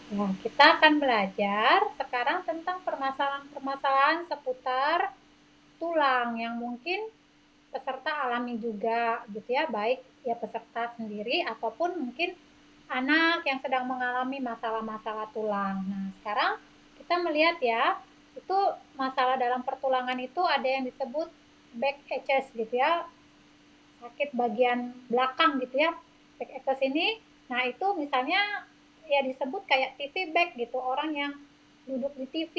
Nah, kita akan belajar sekarang tentang permasalahan-permasalahan seputar tulang yang mungkin peserta alami juga gitu ya, baik ya peserta sendiri ataupun mungkin anak yang sedang mengalami masalah-masalah tulang. Nah, sekarang kita melihat ya, itu masalah dalam pertulangan itu ada yang disebut back edges gitu ya, sakit bagian belakang gitu ya, back edges ini. Nah, itu misalnya ya disebut kayak TV back gitu, orang yang duduk di TV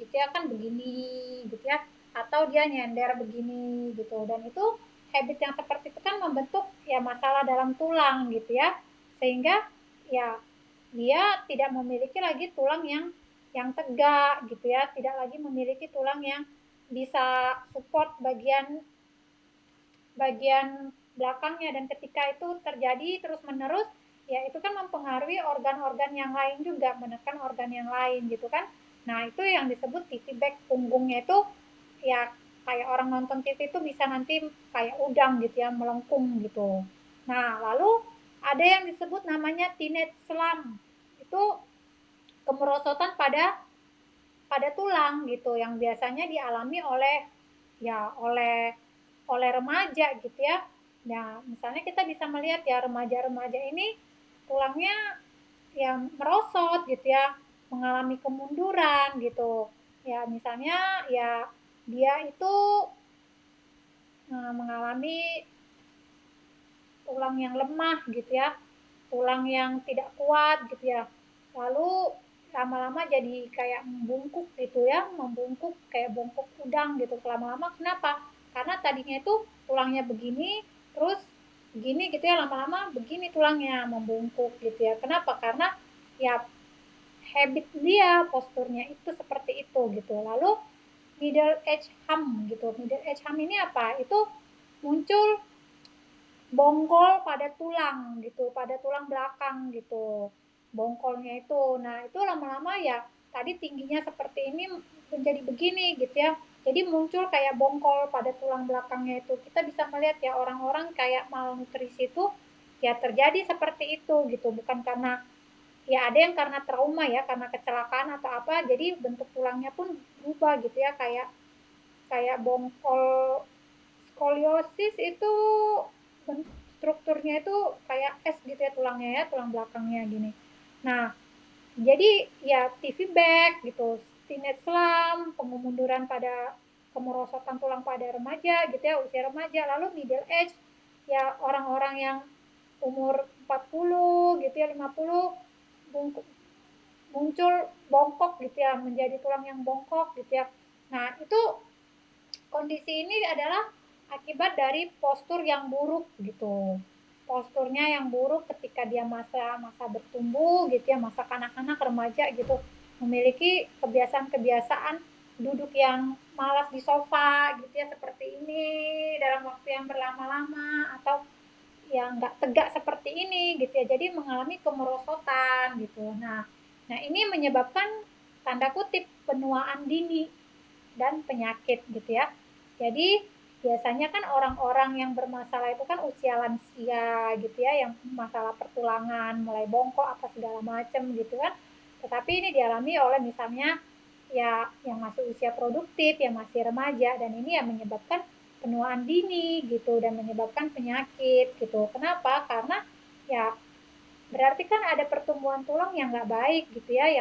gitu ya kan begini gitu ya, atau dia nyender begini gitu, dan itu habit yang seperti itu kan membentuk ya masalah dalam tulang gitu ya, sehingga ya dia tidak memiliki lagi tulang yang tegak gitu ya, tidak lagi memiliki tulang yang bisa support bagian bagian belakangnya, dan ketika itu terjadi terus menerus ya itu kan mempengaruhi organ-organ yang lain juga, menekan organ yang lain gitu kan. Nah, itu yang disebut TV back, punggungnya itu ya kayak orang nonton TV itu bisa nanti kayak udang gitu ya, melengkung gitu. Nah, lalu ada yang disebut namanya teenage slump, itu kemerosotan pada pada tulang gitu, yang biasanya dialami oleh ya oleh remaja gitu ya. Nah, misalnya kita bisa melihat ya remaja-remaja ini tulangnya yang merosot gitu ya, mengalami kemunduran gitu. Ya misalnya ya dia itu mengalami tulang yang lemah gitu ya, tulang yang tidak kuat gitu ya. Lalu lama-lama jadi kayak membungkuk gitu ya, membungkuk kayak bungkuk udang gitu. Lama-lama kenapa? Karena tadinya itu tulangnya begini, terus begini gitu ya, lama-lama begini tulangnya membungkuk gitu ya. Kenapa? Karena ya habit dia, posturnya itu seperti itu gitu. Lalu middle age hum gitu. Middle age hum ini apa? Itu muncul bongkol pada tulang gitu, pada tulang belakang gitu, bongkolnya itu. Nah, itu lama-lama ya tadi tingginya seperti ini menjadi begini gitu ya, jadi muncul kayak bongkol pada tulang belakangnya itu. Kita bisa melihat ya orang-orang kayak malnutrisi itu ya terjadi seperti itu gitu, bukan karena ya ada yang karena trauma ya, karena kecelakaan atau apa, jadi bentuk tulangnya pun berubah gitu ya, kayak kayak bongkol. Skoliosis itu strukturnya itu kayak S gitu ya tulangnya ya, tulang belakangnya gini. Nah, jadi ya TV back gitu, teenage slump, pengemunduran pada kemerosotan tulang pada remaja gitu ya, usia remaja, lalu middle age ya orang-orang yang umur 40 gitu ya, 50 muncul bongkok gitu ya, menjadi tulang yang bongkok gitu ya. Nah, itu kondisi ini adalah akibat dari postur yang buruk gitu. Posturnya yang buruk ketika dia masa bertumbuh gitu ya, masa kanak-kanak, remaja gitu, memiliki kebiasaan-kebiasaan duduk yang malas di sofa gitu ya, seperti ini dalam waktu yang berlama-lama, atau yang nggak tegak seperti ini gitu ya, jadi mengalami kemerosotan gitu. Nah, ini menyebabkan tanda kutip penuaan dini dan penyakit gitu ya. Jadi biasanya kan orang-orang yang bermasalah itu kan usia lansia gitu ya, yang masalah pertulangan, mulai bongkok apa segala macam gitu kan. Tetapi ini dialami oleh misalnya ya yang masih usia produktif, yang masih remaja, dan ini yang menyebabkan penuaan dini gitu dan menyebabkan penyakit gitu. Kenapa? Karena ya berarti kan ada pertumbuhan tulang yang nggak baik gitu ya,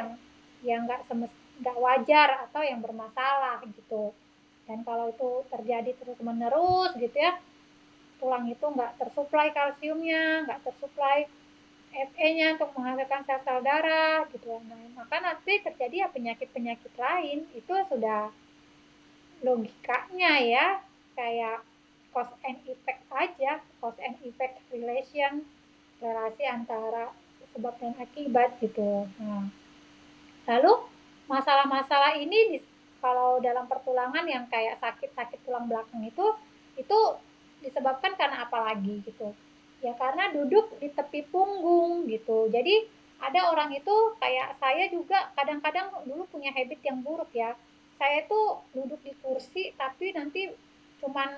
yang nggak wajar atau yang bermasalah gitu. Dan kalau itu terjadi terus menerus gitu ya, tulang itu nggak tersuplai kalsiumnya, nggak tersuplai Fe-nya untuk menghasilkan sel-sel darah gitu. Nah, maka nanti terjadi ya penyakit-penyakit lain. Itu sudah logikanya ya, kayak cause and effect aja, cause and effect relation, relasi antara sebab dan akibat gitu. Nah, lalu masalah-masalah ini kalau dalam pertulangan yang kayak sakit-sakit tulang belakang itu disebabkan karena apa lagi gitu? Ya karena duduk di tepi punggung gitu. Jadi ada orang itu kayak saya juga kadang-kadang dulu punya habit yang buruk ya. Saya tuh duduk di kursi tapi nanti cuman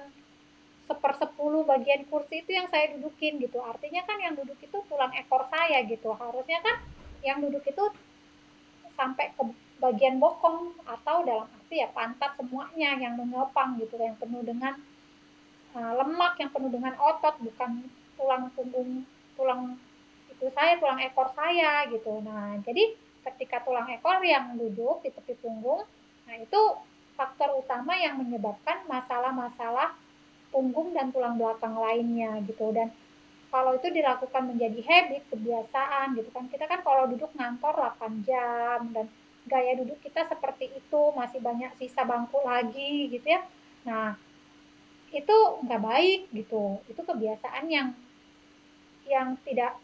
1/10 bagian kursi itu yang saya dudukin gitu. Artinya kan yang duduk itu tulang ekor saya gitu. Harusnya kan yang duduk itu sampai ke bagian bokong atau dalam arti ya pantat semuanya yang mengepang gitu, yang penuh dengan lemak, yang penuh dengan otot, bukan tulang punggung, tulang itu saya, tulang ekor saya gitu. Nah, jadi ketika tulang ekor yang duduk di tepi punggung, nah itu faktor utama yang menyebabkan masalah-masalah punggung dan tulang belakang lainnya gitu. Dan kalau itu dilakukan menjadi habit, kebiasaan gitu kan, kita kan kalau duduk ngantor 8 jam dan gaya duduk kita seperti itu, masih banyak sisa bangku lagi gitu ya. Nah, itu nggak baik gitu. Itu kebiasaan yang tidak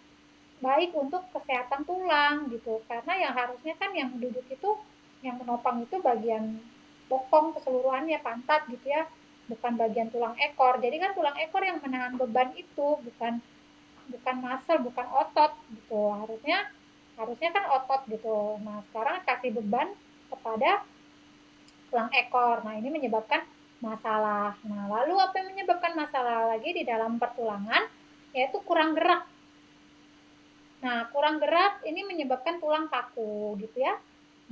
baik untuk kesehatan tulang gitu. Karena yang harusnya kan yang duduk itu, yang menopang itu bagian bokong keseluruhannya, pantat gitu ya, bukan bagian tulang ekor. Jadi kan tulang ekor yang menahan beban itu, bukan bukan muscle, bukan otot gitu. Harusnya harusnya kan otot gitu. Nah, sekarang kasih beban kepada tulang ekor. Nah, ini menyebabkan masalah. Nah, lalu apa yang menyebabkan masalah lagi di dalam pertulangan? Yaitu kurang gerak. Nah, kurang gerak ini menyebabkan tulang kaku gitu ya.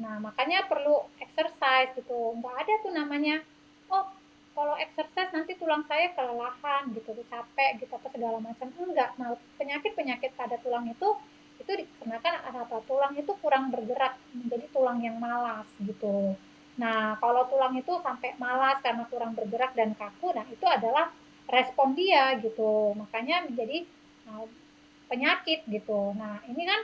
Nah, makanya perlu exercise gitu. Nggak ada tuh namanya, oh kalau exercise nanti tulang saya kelelahan gitu, capek gitu, apa segala macam. Enggak. Nah, penyakit-penyakit pada tulang itu dikarenakan apa? Tulang itu kurang bergerak, menjadi tulang yang malas gitu. Nah, kalau tulang itu sampai malas karena kurang bergerak dan kaku, nah itu adalah respon dia gitu. Makanya menjadi penyakit gitu. Nah, ini kan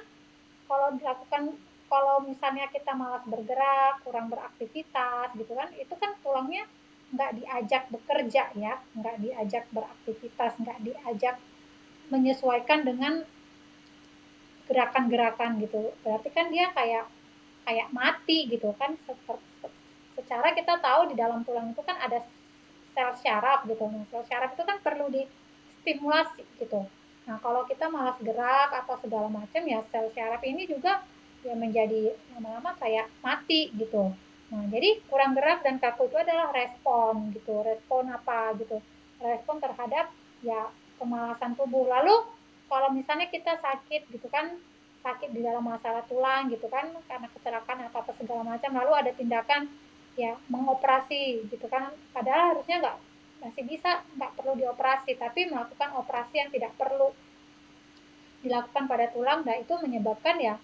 kalau dilakukan, kalau misalnya kita malas bergerak, kurang beraktivitas gitu kan, itu kan tulangnya nggak diajak bekerja ya, nggak diajak beraktivitas, nggak diajak menyesuaikan dengan gerakan-gerakan gitu. Berarti kan dia kayak kayak mati gitu kan. Secara kita tahu di dalam tulang itu kan ada sel syaraf gitu. Nah, sel syaraf itu kan perlu distimulasi gitu. Nah, kalau kita malas gerak atau segala macam ya sel syaraf ini juga ya menjadi lama-lama kayak mati gitu. Nah, jadi kurang gerak dan kaku itu adalah respon gitu. Respon apa gitu? Respon terhadap ya kemalasan tubuh. Lalu kalau misalnya kita sakit gitu kan, sakit di dalam masalah tulang gitu kan karena kecelakaan atau apa segala macam, lalu ada tindakan ya mengoperasi gitu kan, padahal harusnya masih bisa, nggak perlu dioperasi, tapi melakukan operasi yang tidak perlu dilakukan pada tulang, dan itu menyebabkan ya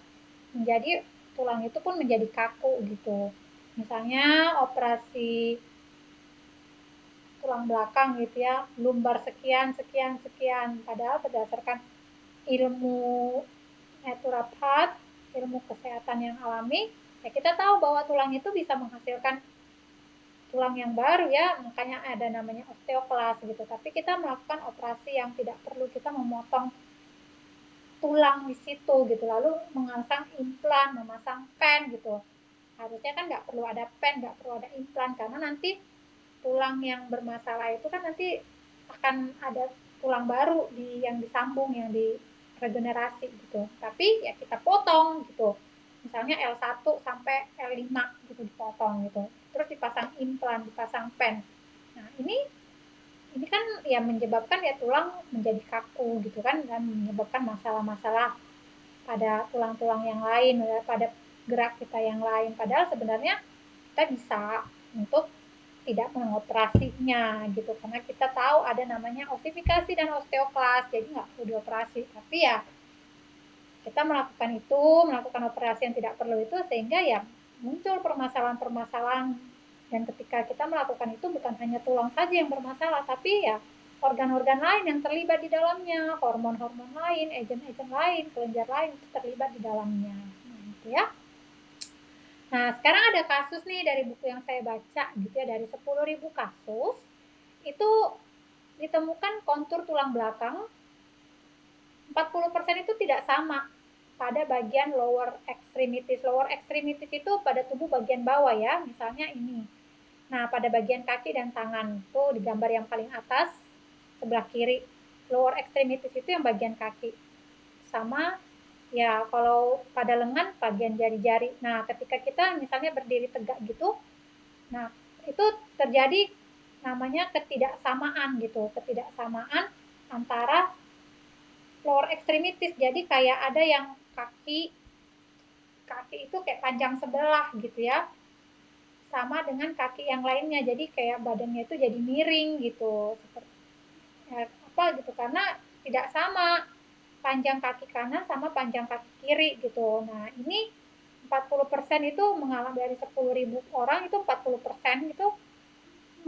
menjadi tulang itu pun menjadi kaku gitu. Misalnya operasi tulang belakang gitu ya, lumbar sekian sekian sekian, padahal berdasarkan ilmu naturopat, ilmu kesehatan yang alami, ya kita tahu bahwa tulang itu bisa menghasilkan tulang yang baru ya, makanya ada namanya osteoklas gitu. Tapi kita melakukan operasi yang tidak perlu kita memotong tulang di situ gitu, lalu memasang implan, memasang pen gitu. Harusnya kan nggak perlu ada pen, nggak perlu ada implan, karena nanti tulang yang bermasalah itu kan nanti akan ada tulang baru yang disambung, yang diregenerasi gitu. Tapi ya kita potong gitu. Misalnya L1 sampai L5 gitu dipotong gitu. Terus dipasang implan, dipasang pen. Nah, ini kan ya menyebabkan ya tulang menjadi kaku gitu kan, dan menyebabkan masalah-masalah pada tulang-tulang yang lain, pada gerak kita yang lain. Padahal sebenarnya kita bisa untuk tidak mengoperasinya gitu, karena kita tahu ada namanya osifikasi dan osteoklas, jadi nggak perlu dioperasi. Tapi ya kita melakukan operasi yang tidak perlu itu, sehingga ya muncul permasalahan-permasalahan. Dan ketika kita melakukan itu bukan hanya tulang saja yang bermasalah, tapi ya organ-organ lain yang terlibat di dalamnya, hormon-hormon lain, agen-agen lain, kelenjar lain itu terlibat di dalamnya. Nah, gitu ya. Nah, sekarang ada kasus nih dari buku yang saya baca gitu ya, dari 10.000 kasus itu ditemukan kontur tulang belakang 40% itu tidak sama pada bagian lower extremities. Lower extremities itu pada tubuh bagian bawah ya, misalnya ini. Nah, pada bagian kaki dan tangan itu di gambar yang paling atas sebelah kiri. Lower extremities itu yang bagian kaki. Sama ya kalau pada lengan bagian jari-jari. Nah, ketika kita misalnya berdiri tegak gitu, nah itu terjadi namanya ketidaksamaan gitu, ketidaksamaan antara lower extremities. Jadi kayak ada yang kaki kaki itu kayak panjang sebelah gitu ya, sama dengan kaki yang lainnya, jadi kayak badannya itu jadi miring gitu, seperti apa gitu, karena tidak sama panjang kaki kanan sama panjang kaki kiri gitu. Nah ini 40% itu mengalami, dari 10.000 orang itu 40% itu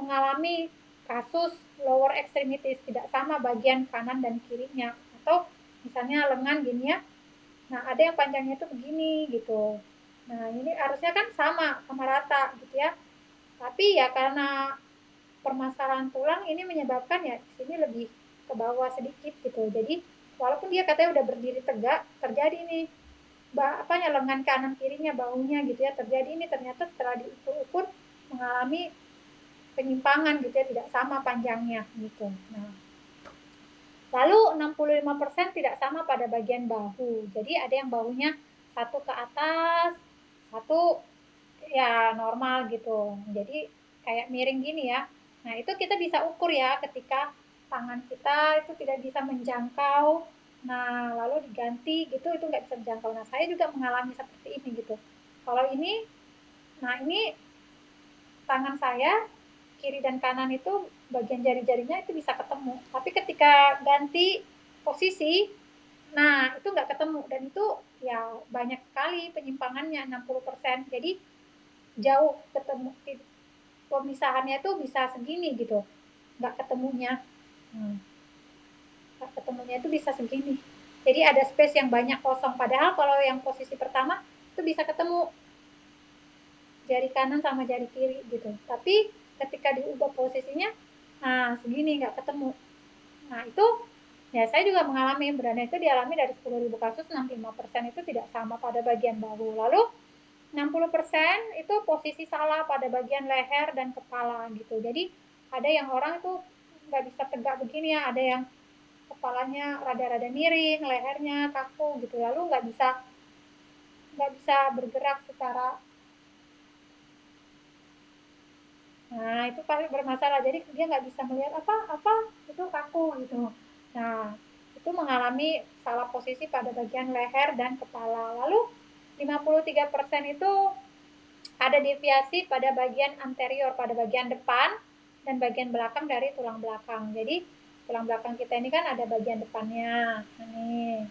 mengalami kasus lower extremities, tidak sama bagian kanan dan kirinya. Atau misalnya lengan gini ya, nah ada yang panjangnya itu begini gitu. Nah ini harusnya kan sama, sama rata gitu ya. Tapi ya karena permasalahan tulang ini menyebabkan ya di sini lebih ke bawah sedikit gitu. Jadi walaupun dia katanya udah berdiri tegak, terjadi nih apanya lengan kanan kirinya, baunya gitu ya, terjadi ini ternyata setelah diukur-ukur mengalami penyimpangan gitu ya, tidak sama panjangnya gitu. Nah, lalu 65% tidak sama pada bagian bahu. Jadi ada yang bahunya satu ke atas, satu ya normal gitu. Jadi kayak miring gini ya. Nah, itu kita bisa ukur ya ketika tangan kita itu tidak bisa menjangkau. Nah, lalu diganti gitu, itu nggak bisa menjangkau. Nah, saya juga mengalami seperti ini gitu. Kalau ini, nah ini tangan saya kiri dan kanan itu bagian jari-jarinya itu bisa ketemu. Tapi ketika ganti posisi, nah itu nggak ketemu, dan itu ya banyak sekali penyimpangannya 60%. Jadi jauh ketemu, pemisahannya itu bisa segini gitu, nggak ketemunya. Nggak ketemunya itu bisa segini. Jadi ada space yang banyak kosong. Padahal kalau yang posisi pertama itu bisa ketemu jari kanan sama jari kiri gitu. Tapi ketika diubah posisinya, nah segini nggak ketemu. Nah itu ya saya juga mengalami, berada itu dialami dari 10.000 kasus, 65% itu tidak sama pada bagian bahu. Lalu 60% itu posisi salah pada bagian leher dan kepala gitu. Jadi ada yang orang itu nggak bisa tegak begini ya, ada yang kepalanya rada-rada miring, lehernya kaku gitu, lalu nggak bisa bergerak secara, nah itu pasti bermasalah. Jadi dia nggak bisa melihat apa itu kaku gitu. Nah itu mengalami salah posisi pada bagian leher dan kepala. Lalu 53% itu ada deviasi pada bagian anterior, pada bagian depan dan bagian belakang dari tulang belakang. Jadi tulang belakang kita ini kan ada bagian depannya, nih,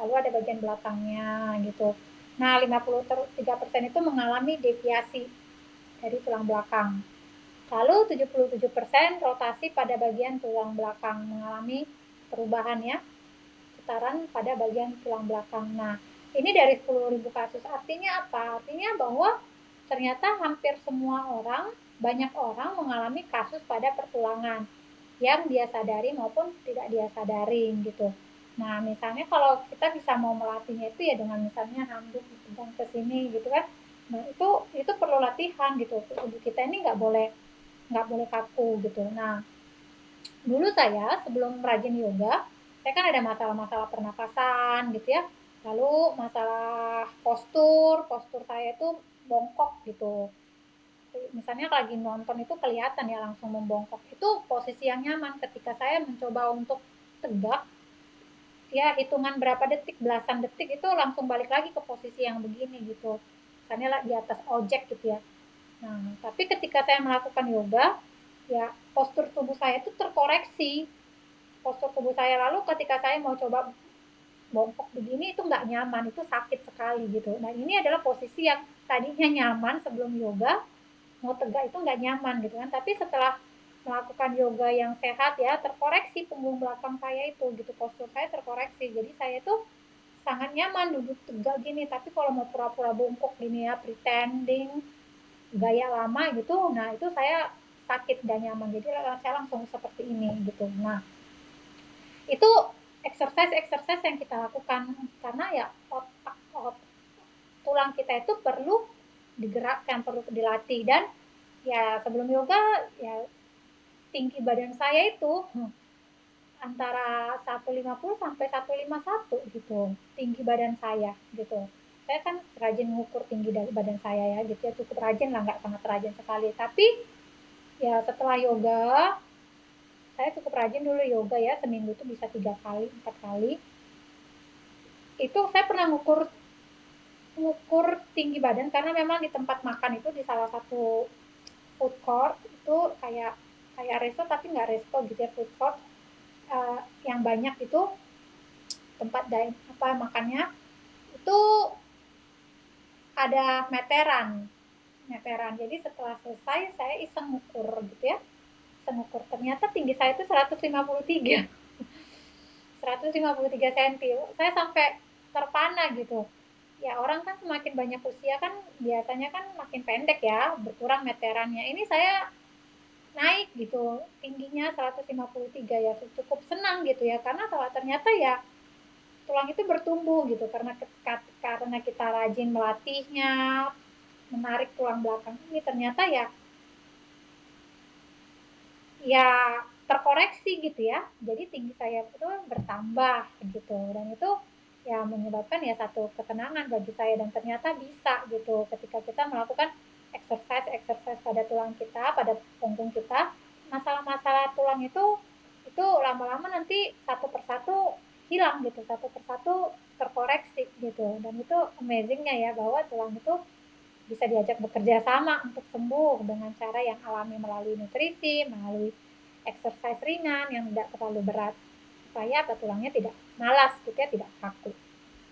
lalu ada bagian belakangnya gitu. Nah 53% itu mengalami deviasi dari tulang belakang. Lalu 77% rotasi pada bagian tulang belakang, mengalami perubahan ya, putaran pada bagian tulang belakang. Nah, ini dari 10.000 kasus. Artinya apa? Artinya bahwa ternyata hampir semua orang, banyak orang mengalami kasus pada pertulangan yang dia sadari maupun tidak dia sadari gitu. Nah, misalnya kalau kita bisa mau melatihnya itu ya dengan misalnya handuk dipegang ke sini gitu kan. Nah, itu perlu latihan gitu. Tubuh kita ini nggak boleh kaku gitu. Nah, dulu saya sebelum rajin yoga, saya kan ada masalah-masalah pernapasan gitu ya. Lalu masalah postur saya itu bongkok gitu. Misalnya lagi nonton itu kelihatan ya langsung membongkok. Itu posisi yang nyaman. Ketika saya mencoba untuk tegak, ya hitungan berapa detik, belasan detik itu langsung balik lagi ke posisi yang begini gitu. Misalnya di atas ojek gitu ya. Nah, tapi ketika saya melakukan yoga, ya postur tubuh saya itu terkoreksi. Postur tubuh saya, lalu ketika saya mau coba bongkok begini itu nggak nyaman, itu sakit sekali gitu. Nah ini adalah posisi yang tadinya nyaman sebelum yoga, mau tegak itu nggak nyaman gitu kan. Tapi setelah melakukan yoga yang sehat ya, terkoreksi punggung belakang saya itu gitu, postur saya terkoreksi. Jadi saya tuh sangat nyaman duduk tegak gini. Tapi kalau mau pura-pura bongkok gini ya, pretending gaya lama gitu, nah itu saya sakit dan nyaman, jadi saya langsung seperti ini gitu. Nah itu exercise yang kita lakukan, karena ya tulang kita itu perlu digerakkan, perlu dilatih. Dan ya sebelum yoga ya tinggi badan saya itu antara 150 sampai 151 gitu, tinggi badan saya gitu. Saya kan rajin mengukur tinggi dari badan saya ya gitu ya, cukup rajin lah, nggak sangat rajin sekali. Tapi ya setelah yoga, saya cukup rajin dulu yoga ya, seminggu itu bisa 3 kali 4 kali. Itu saya pernah ngukur tinggi badan karena memang di tempat makan itu di salah satu food court itu kayak kayak resto tapi nggak resto gitu ya, food court yang banyak itu tempat apa makannya itu ada meteran. Jadi setelah selesai saya iseng ukur gitu ya, iseng ukur ternyata tinggi saya itu 153 cm. Saya sampai terpana gitu. Ya orang kan semakin banyak usia kan biasanya kan makin pendek ya, berkurang meterannya. Ini saya naik gitu, tingginya 153 ya, cukup senang gitu ya, karena ternyata ya tulang itu bertumbuh gitu, karena kita rajin melatihnya, menarik tulang belakang ini ternyata ya terkoreksi gitu ya. Jadi tinggi saya itu bertambah gitu dan itu ya menyebabkan ya satu kesenangan bagi saya dan ternyata bisa gitu ketika kita melakukan exercise pada tulang kita, pada punggung kita, masalah-masalah tulang itu lama-lama nanti satu persatu hilang gitu, satu persatu terkoreksi gitu dan itu amazingnya ya bahwa tulang itu bisa diajak bekerja sama untuk sembuh dengan cara yang alami melalui nutrisi, melalui exercise ringan yang tidak terlalu berat supaya tulangnya tidak malas gitu ya, tidak kaku.